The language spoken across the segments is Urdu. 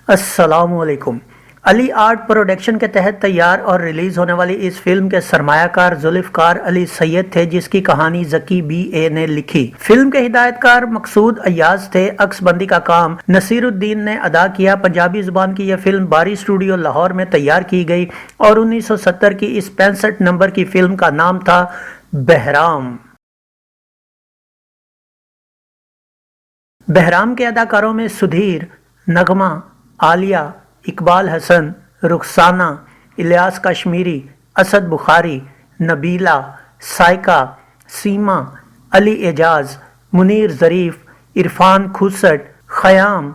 السلام علیکم۔ علی آرٹ پروڈکشن کے تحت تیار اور ریلیز ہونے والی اس فلم کے سرمایہ کار ذوالفقار علی سید تھے، جس کی کہانی ذکی بی اے نے لکھی۔ فلم کے ہدایت کار مقصود ایاز تھے۔ عکس بندی کا کام نصیر الدین نے ادا کیا۔ پنجابی زبان کی یہ فلم باری اسٹوڈیو لاہور میں تیار کی گئی اور 1970 کی اس 65 نمبر کی فلم کا نام تھا بہرام۔ بہرام کے اداکاروں میں سدھیر، نغمہ، عالیہ، اقبال حسن، رخسانہ، الیاس کشمیری، اسد بخاری، نبیلہ، سائقہ، سیما، علی اعجاز، منیر ظریف، عرفان کھوسٹ، خیام،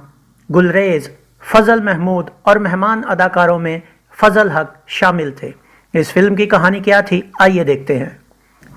گلریز، فضل محمود اور مہمان اداکاروں میں فضل حق شامل تھے۔ اس فلم کی کہانی کیا تھی، آئیے دیکھتے ہیں۔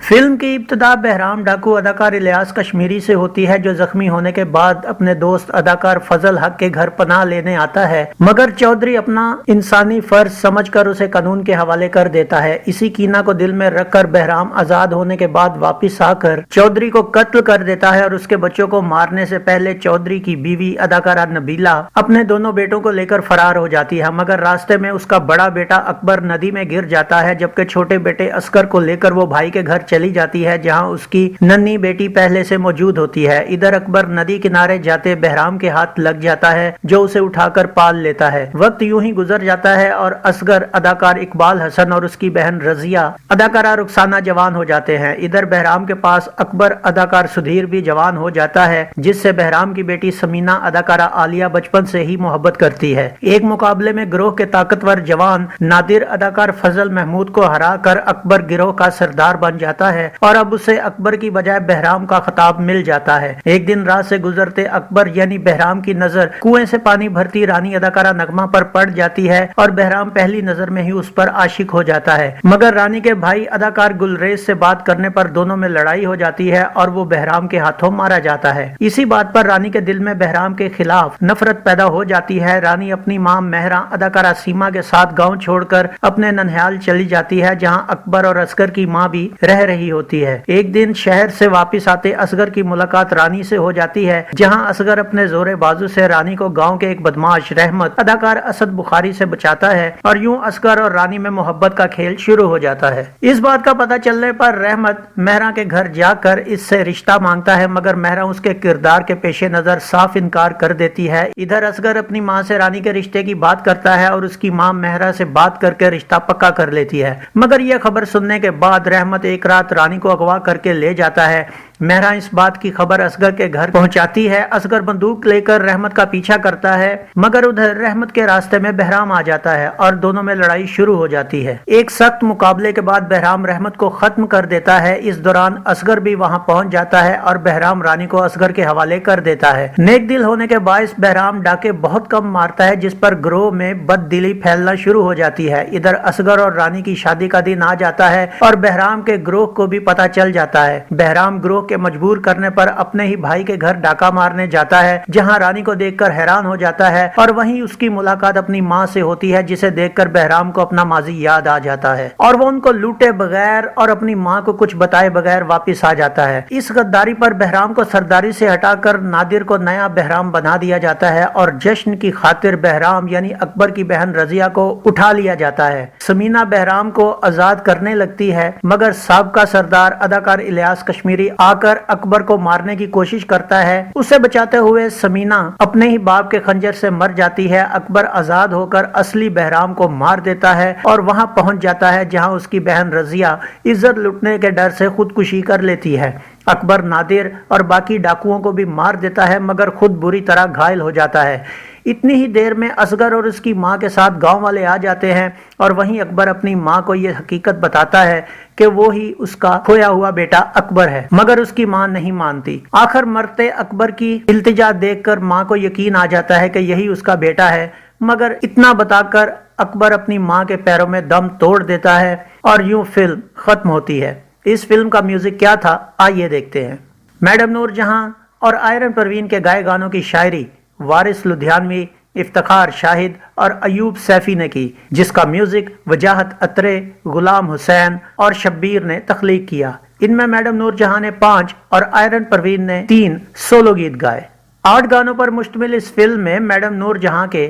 فلم کی ابتدا بہرام ڈاکو اداکار الیاس کشمیری سے ہوتی ہے، جو زخمی ہونے کے بعد اپنے دوست اداکار فضل حق کے گھر پناہ لینے آتا ہے، مگر چودھری اپنا انسانی فرض سمجھ کر اسے قانون کے حوالے کر دیتا ہے۔ اسی کینہ کو دل میں رکھ کر بہرام آزاد ہونے کے بعد واپس آ کر چودھری کو قتل کر دیتا ہے اور اس کے بچوں کو مارنے سے پہلے چودھری کی بیوی اداکارہ نبیلہ اپنے دونوں بیٹوں کو لے کر فرار ہو جاتی ہے، مگر راستے میں اس کا بڑا بیٹا اکبر ندی میں گر جاتا ہے، جبکہ چھوٹے بیٹے اصغر کو لے کر وہ بھائی کے گھر چلی جاتی ہے، جہاں اس کی ننھی بیٹی پہلے سے موجود ہوتی ہے۔ ادھر اکبر ندی کنارے جاتے بہرام کے ہاتھ لگ جاتا ہے، جو اسے اٹھا کر پال لیتا ہے۔ وقت یوں ہی گزر جاتا ہے اور اصغر اداکار اقبال حسن اور اس کی بہن رضیہ اداکارہ رخسانہ جوان ہو جاتے ہیں۔ ادھر بہرام کے پاس اکبر اداکار سدھیر بھی جوان ہو جاتا ہے، جس سے بہرام کی بیٹی سمینہ اداکارہ عالیہ بچپن سے ہی محبت کرتی ہے۔ ایک مقابلے میں گروہ کے طاقتور جوان نادر اداکار فضل محمود کو ہرا کر اکبر گروہ کا سردار بن جاتا ہے اور اب اسے اکبر کی بجائے بہرام کا خطاب مل جاتا ہے۔ ایک دن راہ سے گزرتے اکبر یعنی بہرام کی نظر کنویں سے پانی بھرتی رانی اداکارہ نغمہ پر پڑ جاتی ہے اور بہرام پہلی نظر میں ہی اس پر عاشق ہو جاتا ہے، مگر رانی کے بھائی اداکار گلریز سے بات کرنے پر دونوں میں لڑائی ہو جاتی ہے اور وہ بہرام کے ہاتھوں مارا جاتا ہے۔ اسی بات پر رانی کے دل میں بہرام کے خلاف نفرت پیدا ہو جاتی ہے۔ رانی اپنی ماں مہرہ اداکارہ سیما کے ساتھ گاؤں چھوڑ کر اپنے ننہال چلی جاتی ہے، جہاں اکبر اور اصغر کی ماں بھی رہ رہی ہوتی ہے۔ ایک دن شہر سے واپس آتے اصغر کی ملاقات رانی سے ہو جاتی ہے، جہاں اصغر اپنے زور بازو سے رانی کو گاؤں کے ایک بدماش رحمت اداکار اسد بخاری سے بچاتا ہے اور یوں اصغر اور رانی میں محبت کا کھیل شروع ہو جاتا ہے۔ اس بات کا پتہ چلنے پر رحمت مہرہ کے گھر جا کر اس سے رشتہ مانگتا ہے، مگر مہرہ اس کے کردار کے پیش نظر صاف انکار کر دیتی ہے۔ ادھر اصغر اپنی ماں سے رانی کے رشتے کی بات کرتا ہے اور اس کی ماں مہرہ سے بات کر کے رشتہ پکا کر لیتی ہے، مگر یہ خبر سننے کے بعد رحمت ایک رات رانی کو اغوا کر کے لے جاتا ہے۔ مہرہ اس بات کی خبر اصغر کے گھر پہنچاتی ہے۔ اصغر بندوق لے کر رحمت کا پیچھا کرتا ہے، مگر ادھر رحمت کے راستے میں بہرام آ جاتا ہے اور دونوں میں لڑائی شروع ہو جاتی ہے۔ ایک سخت مقابلے کے بعد بہرام رحمت کو ختم کر دیتا ہے۔ اس دوران اصغر بھی وہاں پہنچ جاتا ہے اور بہرام رانی کو اصغر کے حوالے کر دیتا ہے۔ نیک دل ہونے کے باعث بہرام ڈاکے بہت کم مارتا ہے، جس پر گروہ میں بد دلی پھیلنا شروع ہو جاتی ہے۔ ادھر اصغر اور رانی کی شادی کا دن آ جاتا ہے اور بہرام کے گروہ کو بھی پتہ چل جاتا ہے۔ بہرام گروہ کے مجبور کرنے پر اپنے ہی بھائی کے گھر ڈاکہ مارنے جاتا ہے، جہاں رانی کو دیکھ کر حیران ہو جاتا ہے اور وہیں اس کی ملاقات اپنی ماں سے ہوتی ہے، جسے دیکھ کر بہرام کو اپنا ماضی یاد آ جاتا ہے اور وہ ان کو لوٹے بغیر اور اپنی ماں کو کچھ بتائے بغیر واپس آ جاتا ہے۔ اس غداری پر بہرام کو سرداری سے ہٹا کر نادر کو نیا بہرام بنا دیا جاتا ہے اور جشن کی خاطر بہرام یعنی اکبر کی بہن رضیہ کو اٹھا لیا جاتا ہے۔ سمینہ بہرام کو آزاد کرنے لگتی ہے، مگر سابقہ سردار اداکار الیاس کشمیری آ کر اکبر کو مارنے کی کوشش کرتا ہے۔ اسے بچاتے ہوئے سمینہ اپنے ہی باپ کے خنجر سے مر جاتی ہے۔ اکبر آزاد ہو کر اصلی بہرام کو مار دیتا ہے اور وہاں پہنچ جاتا ہے، جہاں اس کی بہن رضیہ عزت لٹنے کے ڈر سے خودکشی کر لیتی ہے۔ اکبر نادر اور باقی ڈاکوؤں کو بھی مار دیتا ہے، مگر خود بری طرح گھائل ہو جاتا ہے۔ اتنی ہی دیر میں اصغر اور اس کی ماں کے ساتھ گاؤں والے آ جاتے ہیں اور وہیں اکبر اپنی ماں کو یہ حقیقت بتاتا ہے کہ وہ ہی اس کا کھویا ہوا بیٹا اکبر ہے، مگر اس کی ماں نہیں مانتی۔ آخر مرتے اکبر کی التجا دیکھ کر ماں کو یقین آ جاتا ہے کہ یہی اس کا بیٹا ہے، مگر اتنا بتا کر اکبر اپنی ماں کے پیروں میں دم توڑ دیتا ہے اور یوں فلم ختم ہوتی ہے۔ اس فلم کا میوزک کیا تھا، آئیے دیکھتے ہیں۔ میڈم نور جہاں اور آئرن پروین کے گائے گانوں کی شاعری وارث لدھیانوی، افتخار شاہد اور ایوب سیفی نے کی، جس کا میوزک وجاہت اترے، غلام حسین اور شبیر نے تخلیق کیا۔ ان میں میڈم نور جہاں نے 5 اور آئرن پروین نے 3 سولو گیت گائے۔ 8 گانوں پر مشتمل اس فلم میں میڈم نور جہاں کے